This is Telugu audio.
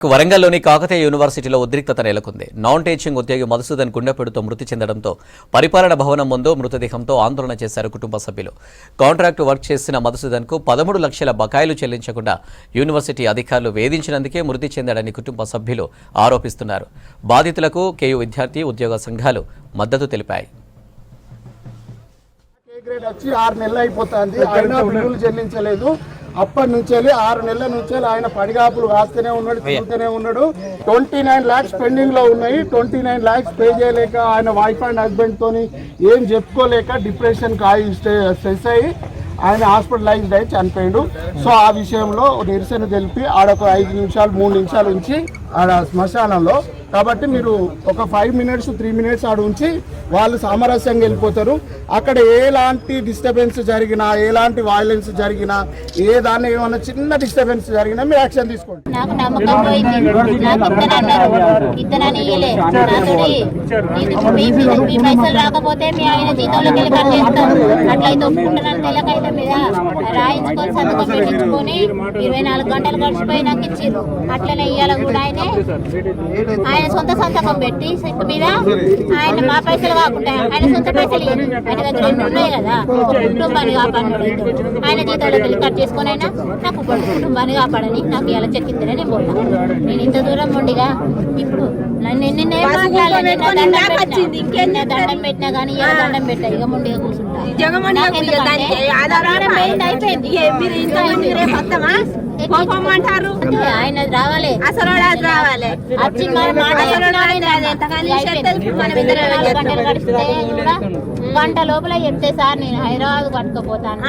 వరంగల్లోని కాకతీయ యూనివర్సిటీలో ఉద్రిక్తత నెలకొంది. నాన్ టీచింగ్ ఉద్యోగి మధుసూదన్ గుండెపోటుతో మృతి చెందడంతో పరిపాలన భవనం ముందు మృతదేహంతో ఆందోళన చేశారు కుటుంబ సభ్యులు. కాంట్రాక్టు వర్క్ చేసిన మధుసూదన్కు 13 లక్షల బకాయిలు చెల్లించకుండా యూనివర్సిటీ అధికారులు వేధించినందుకే మృతి చెందాడని కుటుంబ సభ్యులు ఆరోపిస్తున్నారు. బాధితులకు కేయూ విద్యార్థి ఉద్యోగ సంఘాలు మద్దతు తెలిపాయి. అప్పటి నుంచి 6 నెలల నుంచి ఆయన పడిగాపులు కాస్తూనే ఉన్నాడు, తిరుగుతూనే ఉన్నాడు. 29 lakhs పెండింగ్ లో ఉన్నాయి. 29 lakhs పే చేయలేక ఆయన వైఫ్ అండ్ హస్బెండ్ తోని ఏం చెప్పుకోలేక డిప్రెషన్ స్ట్రెస్ అయ్యి ఆయన హాస్పిటలైజ్డ్ అయి చనిపోయాడు. సో ఆ విషయంలో నిరసన తెలిపి ఆడొక 5 నిమిషాలు 3 నిమిషాలు ఉంచి ఆడ శ్మశానంలో, కాబట్టి మీరు ఒక 5 minutes 3 minutes ఆడ ఉంచి వాళ్ళు సామరస్యంగా వెళ్ళిపోతారు. అక్కడ ఎలాంటి డిస్టర్బెన్స్ జరిగినా, ఎలాంటి వైలెన్స్ జరిగినా, ఏదాన్ని ఏమన్నా చిన్న డిస్టర్బెన్స్ జరిగినా మీరు యాక్షన్ తీసుకోండి. నాకు నమ్మకం పోయింది. మీ పైసలు రాకపోతే మీ ఆయన జీతంలోకి వెళ్ళి కట్ చేస్తాం, అట్లయితే ఒప్పుకుంటానని తెల్లకైతే మీద రాయించుకొని సంతకం పెట్టించుకొని 24 గంటలు గడిచిపోయి నాకు ఇచ్చిండ్రు. అట్లనే ఇయ్యాల కూడా ఆయన సొంత సంతకం పెట్టి సెట్ మీద ఆయన మా పైసలు కాకుండా ఆయన సొంత పైసలు ఆయన దగ్గర 2 ఉన్నాయి కదా, కుటుంబాన్ని కాపాడు. ఆయన జీతంలోకి వెళ్ళి కట్ చేసుకొని అయినా నాకు కుటుంబాన్ని కాపాడని నాకు ఇలా చెక్కిందని నేను పోతా. నేను ఇంత దూరం ఉండిగా ఇప్పుడు నిన్నే మాట్లాడాలి, దండం పెట్టినా కానీ ఇలా దండం పెట్టా, ఇక ముండిగా కూర్చుంటా. ఆయన రావాలి, వచ్చి గంట లోపల చెప్తే సార్ నేను హైదరాబాద్ పట్టుకుపోతాను.